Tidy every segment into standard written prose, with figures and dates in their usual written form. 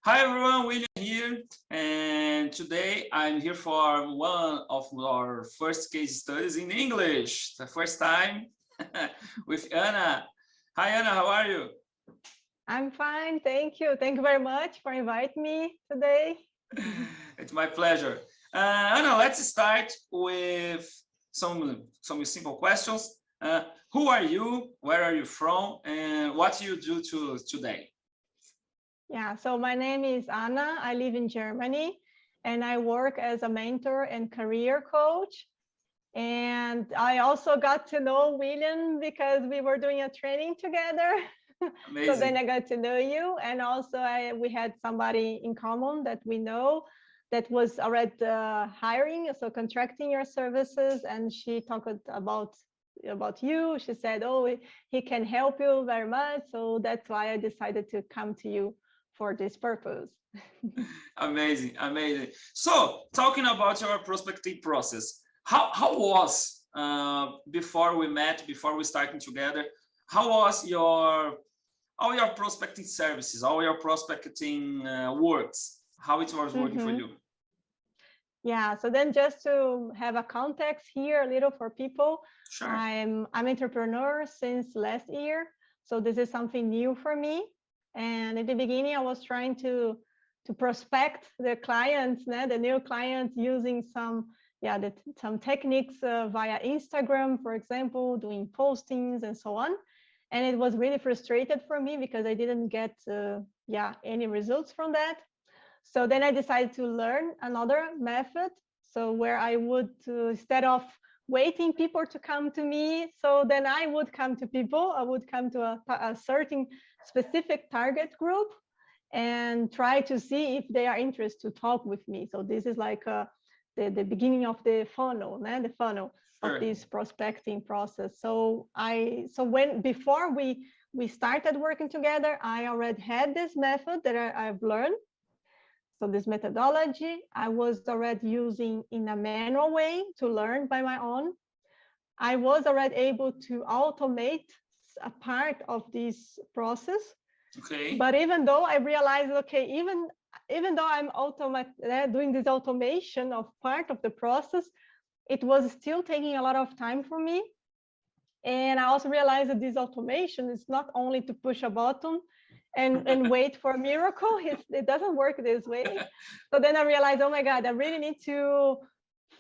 Hi everyone, William here, and today I'm here for one of our first case studies in English, the first time with Anna. Hi Anna, how are you? I'm fine, thank you. Thank you very much for inviting me today. It's my pleasure. Anna, let's start with some simple questions. Who are you? Where are you from? And what do you do today? Yeah, so my name is Anna. I live in Germany and I work as a mentor and career coach. And I also got to know William because we were doing a training together. So then Amazing. I got to know you. And also we had somebody in common that we know that was already hiring, so contracting your services. And she talked about you. She said, oh, he can help you very much. So that's why I decided to come to you for this purpose. Amazing, amazing. So, talking about your prospecting process, how was before we met, before we started together? How was all your prospecting services, all your prospecting works? How it was working for you? Yeah, so then just to have a context here a little for people, Sure. I'm entrepreneur since last year. So this is something new for me. And in the beginning, I was trying to prospect the clients, the new clients using some techniques via Instagram, for example, doing postings and so on. And it was really frustrated for me because I didn't get any results from that. So then I decided to learn another method. So where I would, instead of waiting people to come to me, so then I would come to people, I would come to a certain specific target group and try to see if they are interested to talk with me. So this is like the beginning of the funnel, the funnel of this prospecting process. So before we started working together, I already had this method that I've learned. So this methodology I was already using in a manual way to learn by my own. I was already able to automate a part of this process. Okay. But even though I realized, okay, even though I'm doing this automation of part of the process, it was still taking a lot of time for me. And I also realized that this automation is not only to push a button and wait for a miracle. It doesn't work this way. So then I realized, oh my God, I really need to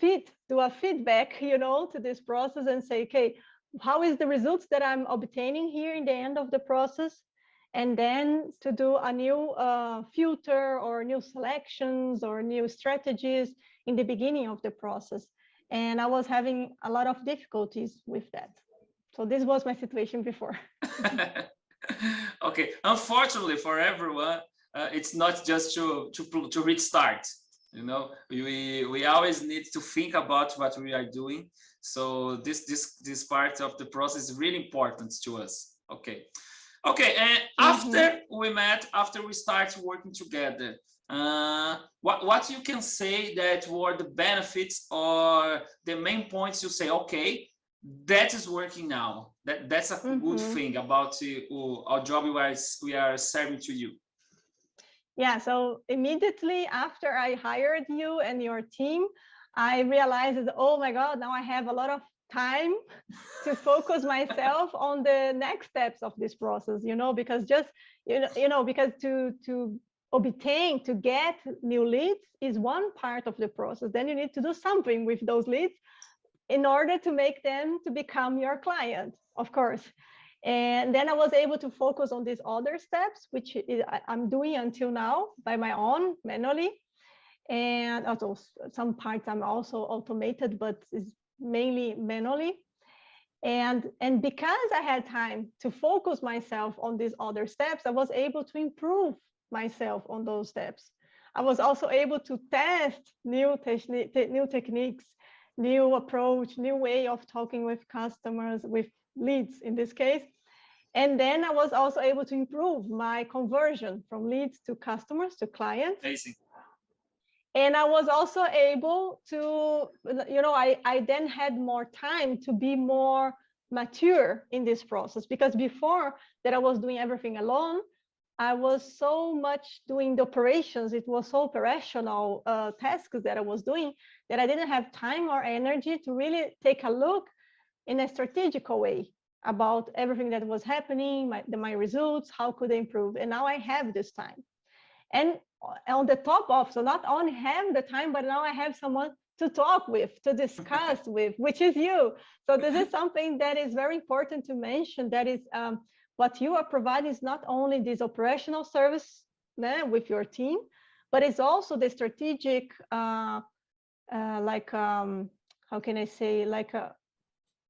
do a feedback, to this process and say, okay, how is the results that I'm obtaining here in the end of the process? And then to do a new filter or new selections or new strategies in the beginning of the process. And I was having a lot of difficulties with that. So this was my situation before. Okay, unfortunately for everyone, it's not just to reach start. We always need to think about what we are doing. So this part of the process is really important to us. Okay, and after we met, after we started working together, what you can say that were the benefits or the main points you say, okay, that is working now. That's a good thing about our job we are serving to you. Yeah, so immediately after I hired you and your team, I realized, oh my God, now I have a lot of time to focus myself on the next steps of this process, because just, because to obtain, to get new leads is one part of the process. Then you need to do something with those leads in order to make them to become your client, of course. And then I was able to focus on these other steps, which I'm doing until now by my own manually. And also some parts I'm also automated, but it's mainly manually. And because I had time to focus myself on these other steps, I was able to improve myself on those steps. I was also able to test new techniques, new approach, new way of talking with customers, with leads in this case. And then I was also able to improve my conversion from leads to customers, to clients. Amazing. And I was also able to, I then had more time to be more mature in this process, because before that I was doing everything alone. I was so much doing the operations. It was so operational tasks that I was doing that I didn't have time or energy to really take a look in a strategical way about everything that was happening, my results, how could I improve. And now I have this time. And on the top of, so not only have the time, but now I have someone to talk with, to discuss with, which is you. So this is something that is very important to mention. That is what you are providing is not only this operational service with your team, but it's also the strategic, how can I say, like a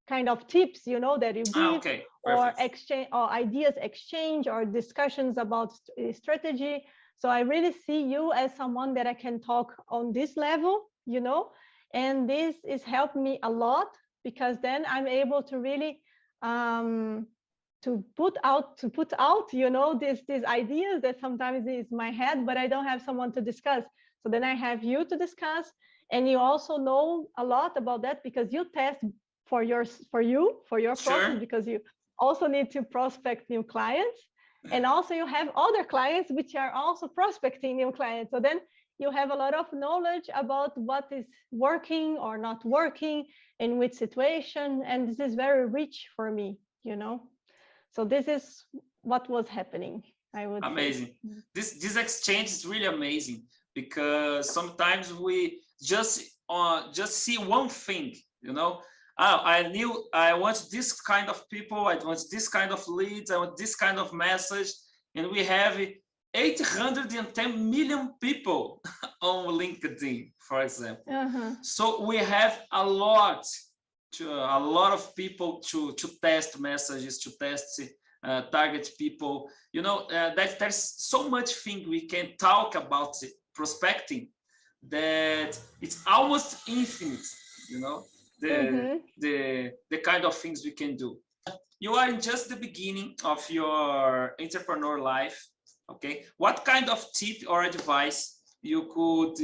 kind of tips, that you give, Okay, or perfect. exchange, or ideas exchange, or discussions about strategy. So I really see you as someone that I can talk on this level, and this is helping me a lot, because then I'm able to really to put out these ideas that sometimes is my head, but I don't have someone to discuss. So then I have you to discuss, and you also know a lot about that, because you test for your process, Sure. because you also need to prospect new clients, and also you have other clients which are also prospecting new clients. So then you have a lot of knowledge about what is working or not working in which situation, and this is very rich for me. So this is what was happening, I would say. Amazing. This exchange is really amazing, because sometimes we just see one thing, Oh, I want this kind of people, I want this kind of leads, I want this kind of message, and we have 810 million people on LinkedIn, for example. So we have a lot of people to test messages, to test target people. That there's so much thing we can talk about prospecting, that it's almost infinite. The kind of things we can do. You are in just the beginning of your entrepreneur life. Okay, what kind of tip or advice you could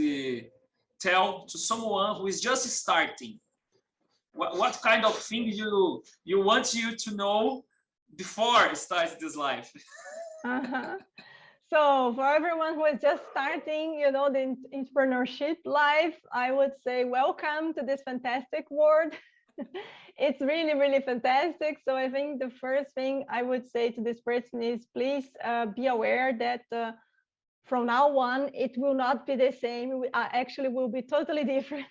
tell to someone who is just starting? What kind of thing you want you to know before starting this life? So for everyone who is just starting, the entrepreneurship life, I would say welcome to this fantastic world. It's really, really fantastic. So I think the first thing I would say to this person is, please be aware that from now on, it will not be the same. Actually will be totally different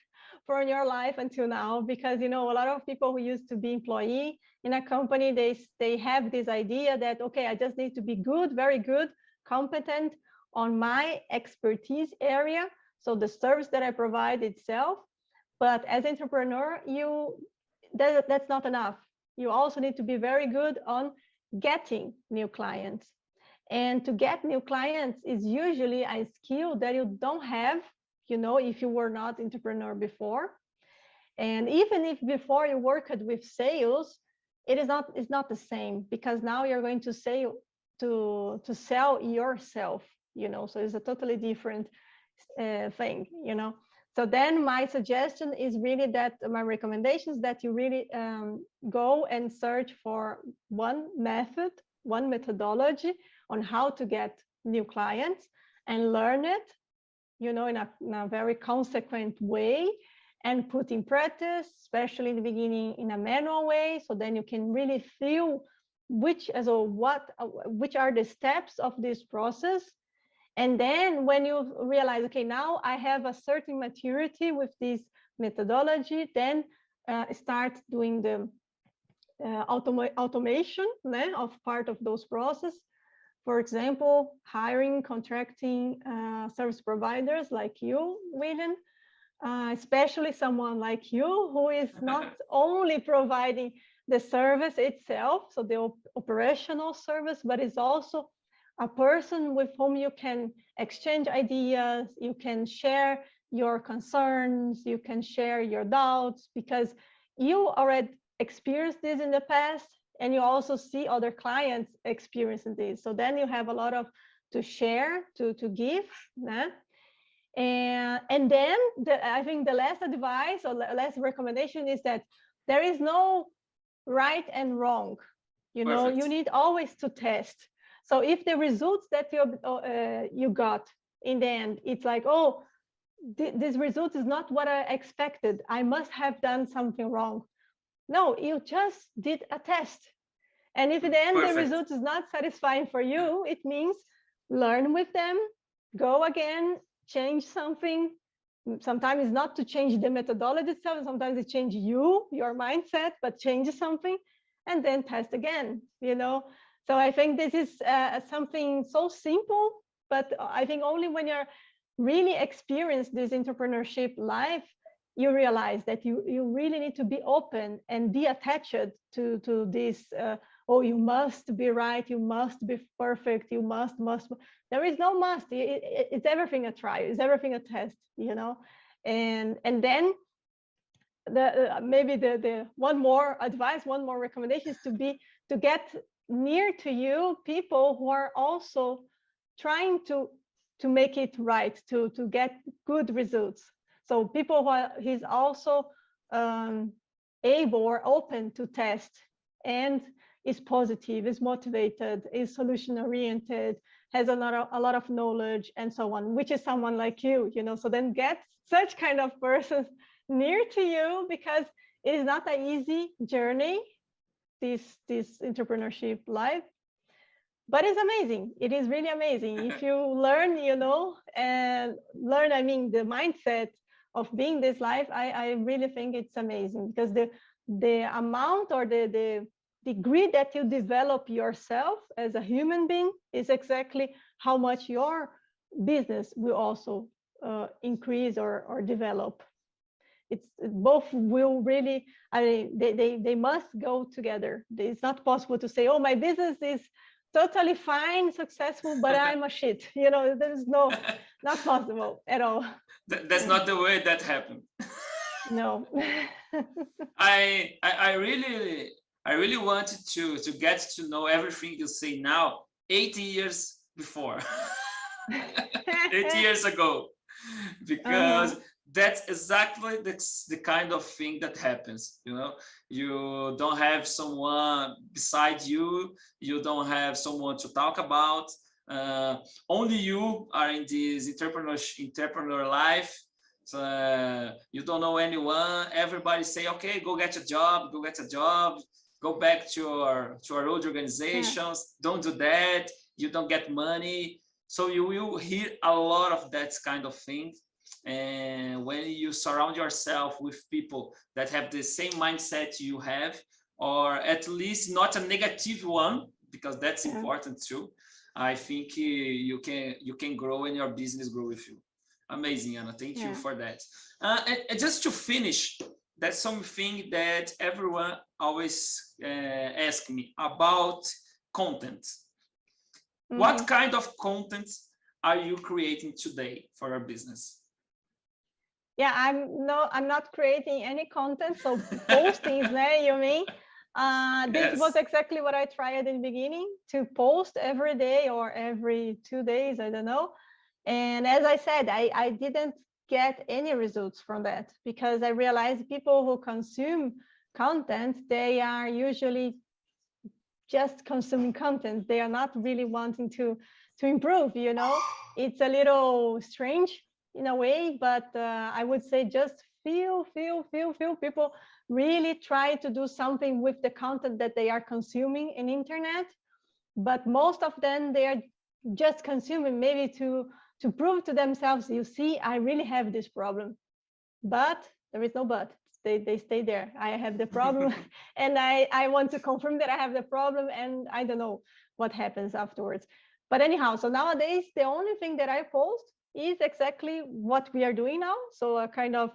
from your life until now, because a lot of people who used to be employee in a company, they have this idea that, okay, I just need to be good, very good, competent on my expertise area, so the service that I provide itself. But as entrepreneur, that's not enough. You also need to be very good on getting new clients. And to get new clients is usually a skill that you don't have, if you were not entrepreneur before. And even if before you worked with sales, it's not the same, because now you're going to sell yourself, so it's a totally different thing. So then my suggestion is really that my recommendation is that you really go and search for one methodology on how to get new clients, and learn it, in a very consequent way, and put in practice, especially in the beginning, in a manual way. So then you can really feel which are the steps of this process. And then when you realize, okay, now I have a certain maturity with this methodology, then start doing the automation of part of those processes. For example, hiring, contracting service providers like you, William, especially someone like you, who is not only providing the service itself, so the operational service, but is also a person with whom you can exchange ideas, you can share your concerns, you can share your doubts, because you already experienced this in the past, and you also see other clients experiencing this. So then you have a lot of to share, to give. And then I think the last advice or last recommendation is that there is no right and wrong. Perfect. You need always to test. So if the results that you got in the end, it's like, oh, this result is not what I expected, I must have done something wrong. No, you just did a test. And if in the end the Perfect. result is not satisfying for you, it means learn with them, go again, change something. Sometimes it's not to change the methodology itself, sometimes it change you, your mindset, but change something, and then test again, you know. So I think this is something so simple, but I think only when you're really experience this entrepreneurship life, you realize that you really need to be open and be attached to this oh, you must be right, you must be perfect, you must. There is no must. It's everything a try, it's everything a test, you know. And then the maybe the one more advice, one more recommendation is to get near to you people who are also trying to make it right, to get good results. So people who are, he's also able or open to test, and is positive, is motivated, is solution oriented, has a lot of knowledge, and so on, which is someone like you know. So then get such kind of persons near to you, because it is not an easy journey, this entrepreneurship life, but it's amazing. It is really amazing if you learn, you know, and learn, I mean, the mindset of being this life. I really think it's amazing, because the amount or the degree that you develop yourself as a human being is exactly how much your business will also increase or develop. It's both will really, I mean, they must go together. It's not possible to say, oh, my business is totally fine, successful, but I'm a shit. You know, there's no, not possible at all. That's not the way that happened. No. I really wanted to get to know everything you say now 80 years before. 8 years ago, because that's exactly the kind of thing that happens. You know, you don't have someone beside you, you don't have someone to talk about, only you are in this entrepreneur life. So you don't know anyone, everybody say, okay, go get a job, go back to our old organizations, don't do that, you don't get money. So you will hear a lot of that kind of thing. And when you surround yourself with people that have the same mindset you have, or at least not a negative one, because that's important too, I think you can grow and your business grow with you. Amazing, Anna. Thank you for that. And just to finish, that's something that everyone always asks me about: content. What kind of content are you creating today for your business? Yeah, I'm not creating any content. So posting is there, you mean? This was exactly what I tried in the beginning, to post every day or every 2 days, I don't know. And as I said, I didn't get any results from that, because I realized people who consume content, they are usually just consuming content. They are not really wanting to improve, you know. It's a little strange in a way, but I would say just few people really try to do something with the content that they are consuming in internet. But most of them, they are just consuming maybe to prove to themselves, you see, I really have this problem. But there is no but. They stay there. I have the problem and I want to confirm that I have the problem, and I don't know what happens afterwards. But anyhow, so nowadays the only thing that I post is exactly what we are doing now. So a kind of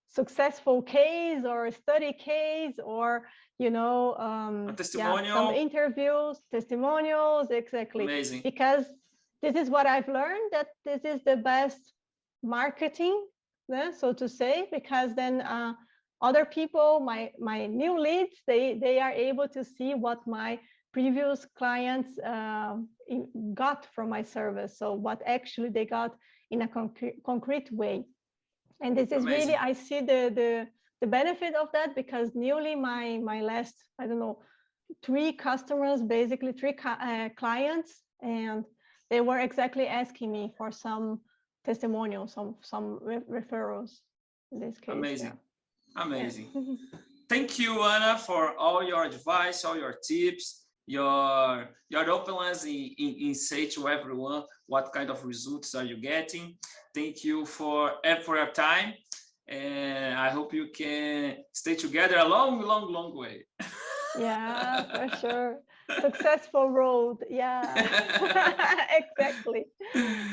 successful case or a study case, or you know, a testimonial. Yeah, some interviews, testimonials, exactly. Amazing. Because this is what I've learned, that this is the best marketing, so to say, because then other people, my new leads, they are able to see what my previous clients got from my service. So what actually they got in a concrete way. And this is really, I see the benefit of that, because newly my last, I don't know, three customers, basically three clients, and they were exactly asking me for some testimonials, some referrals in this case. Amazing. Yeah. Amazing. Yeah. Thank you, Anna, for all your advice, all your tips, your openness in say to everyone what kind of results are you getting. Thank you for your time, and I hope you can stay together a long, long, long way. Yeah, for sure. Successful road. Yeah, exactly.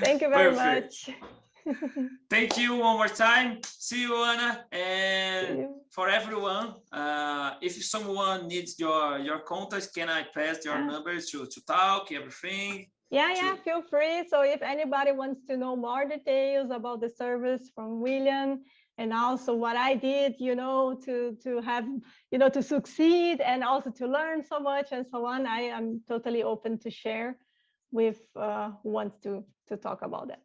Thank you very Perfect. much. Thank you one more time. See you, Anna. See And you. for everyone, if someone needs your contact, can I pass your numbers to talk, everything? Yeah, feel free. So if anybody wants to know more details about the service from William, and also what I did, to have, to succeed, and also to learn so much and so on, I am totally open to share with who wants to talk about that.